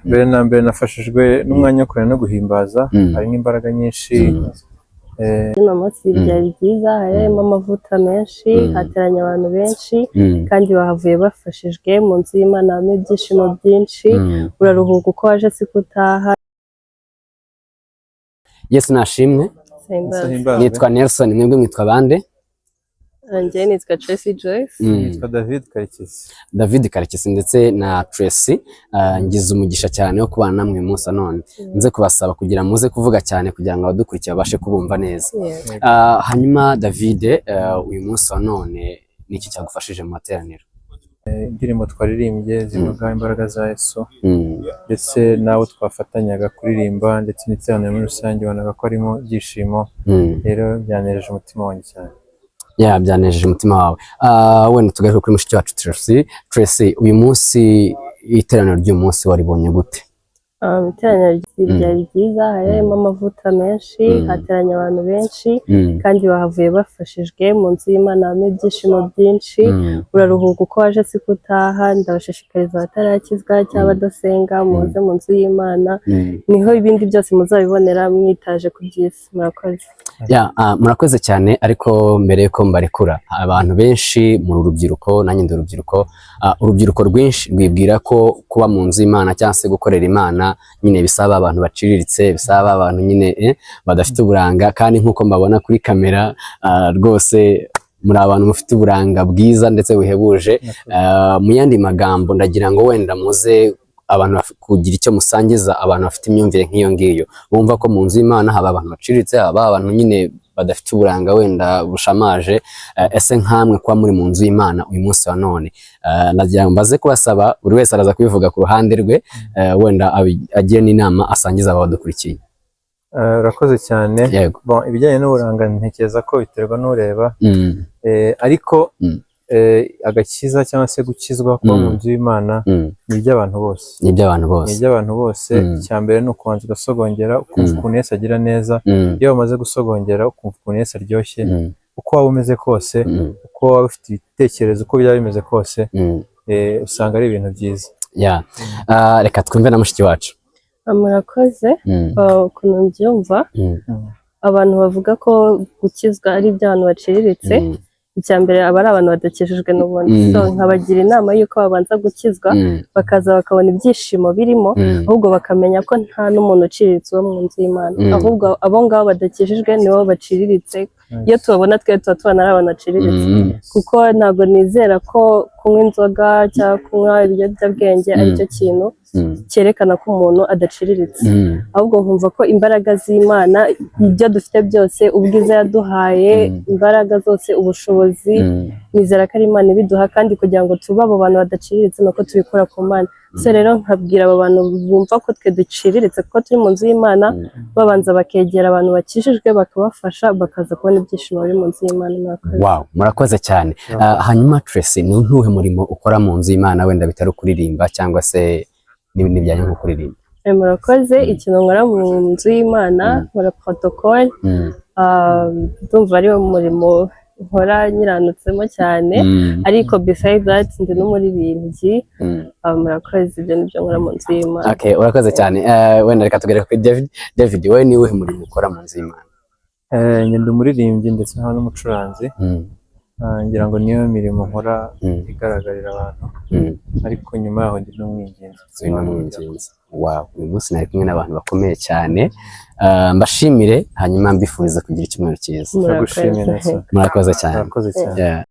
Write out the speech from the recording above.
Mbere na mbere nafashijwe n'umwanya wo kurera no guhimbaza, hari n'imbaraga nyinshi. Uno munsi byari byiza, harimo amavuta menshi, hateranye abantu benshi kandi bahavuye bafashijwe mu nzu y'Imana, harimo ibyishimo byinshi, uraruhuka uko waje siko utaha. Yesu nashimwe. Nitwa Nelson, mwebwe mwitwa bande? Njye nitwa Tracy Joyce. Nitwa David Karekezi. David Karekezi ndetse na Tracy. Ngize umugisha cyane wo kubana namwe munsi none. Nze kubasaba kugira muze kuvuga cyane kugira ngo abadukurikiye babashe kubumva neza. Hanyuma David, uyu munsi none niki cyagufashije mu materaniro? Indirimbo twaririmbye zivuga imbaraga za Yesu, ndetse nawe twafatanyaga kuririmba, ndetse n'iteraniro muri rusange ubona ko arimo ibyishimo. Rero byanejeje umutima wanjye cyane. Byanejeje umutima wawe. Wenda tugaruke kuri mushiki wacu Tracy, uyu munsi iteraniro ry'uyu munsi waribonye gute? Iteraniro ryari ryiza, harimo amavuta menshi, hateranye abantu benshi kandi bahavuye bafashijwe mu nzu y'Imana, harimo ibyishimo byinshi, uraruhuka uko waje siko utaha. Ndabashishikariza abatarakizwa cyangwa badasenga muze mu nzu y'Imana, niho ibindi byose muzabibonera mwitaje ku by'isi. Murakoze. Murakoze cyane. Ariko mbere yuko mbarekura, abantu benshi muri urubyiruko, nanjye ndi urubyiruko rwinshi rwibwira ko kuba mu nzu y'Imana cyangwa se gukorera Imana nyine bisaba abantu baciriritse, bisaba abantu nyine badafite uburanga, kandi nkuko mbabona kuri kamera rwose muri abantu mufite uburanga bwiza ndetse buhebuje. Mu yandi magambo ndagira ngo wenda muze abantu kugira icyo musangiza abantu bafite imyumvire nk'iyo ngiyo, bumva ko mu nzu y'Imana haba abantu baciriritse, haba abantu nyine badafite uburanga wenda bushamaje. Ese nkamwe kuba muri mu nzu y'Imana uyu munsi wa none, nagira ngo mbaze kubasaba, buri wese araza kubivuga ku ruhande rwe, wenda agiye n'inama asangiza abadukurikiye. Urakoze cyane. Ibijyanye n'uburanga ntekereza ko biterwa n'ureba, ariko agakiza cyangwa se gukizwa kuba mu nzu y'Imana ni iby'abantu bose. Ni iby'abantu bose. Icya mbere ni ukubanza ugasogongera ukumva ukuntu Yesu agira neza. Iyo wamaze gusogongera ukumva ukuntu Yesu aryoshye, uko waba umeze kose, uko waba ufite ibitekerezo, uko byaba bimeze kose, usanga ari ibintu byiza. Reka twumve na mushiki wacu. Murakoze. Ukuntu mbyumva, abantu bavuga ko gukizwa ari iby'abantu baciriritse, icya mbere aba ari abantu badakijijwe n'ubundi. Nkabagira inama y'uko babanza gukizwa, bakaza bakabona ibyishimo birimo, ahubwo bakamenya ko nta n'umuntu uciriritse wo mu nzu y'Imana, ahubwo abo ngabo badakijijwe nibo baciriritse. Iyo tubabona twe tuba tubona ari abantu baciriritse, kuko ntabwo nizera ko kunywa inzoga cyangwa kunywa ibiyobyabwenge aricyo kintu cyerekana ko umuntu adaciriritse, ahubwo nkumva ko imbaraga z'Imana, ibyo dufite byose, ubwiza yaduhaye, imbaraga zose, ubushobozi, nizera ko ari Imana ibiduha, kandi kugira ngo tube abo bantu badaciriritse nuko tubikora ku Mana. Rero nkabwira aba bantu bumva ko twe duciriritse kuko turi mu nzu y'Imana, babanza bakegera abantu bakijijwe bakabafasha, bakaza kubona ibyishimo biri mu nzu y'Imana. Murakoze cyane. Hanyuma Tracy, ni ntuhe murimo ukora mu nzu y'Imana, wenda bitari kuririmba cyangwa se n'ibindi bijyanye nko kuririmba? Murakoze. Ikintu nkora mu nzu y'Imana, nkora protocole. Ndumva ariwo murimo nkora nyiranutsemo cyane, ariko beside that ndi n'umuririmbyi. Murakoze. Ibyo nibyo nkora mu nzu y'Imana. Urakoze cyane. Wenda reka tugere kuri David, wowe ni uwuhe murimo ukora mu nzu y'Imana? Njye ndi umuririmbyi ndetse n'umucuranzi. Ngira ngo niyo mirimo nkora igaragarira abantu, ariko nyuma yaho ndi n'umwinginzi. Uyu munsi nari kumwe n'abantu bakomeye cyane. Mbashimire, hanyuma mbifuriza kugira icyumweru cyiza. Murakoze cyane. Murakoze cyane.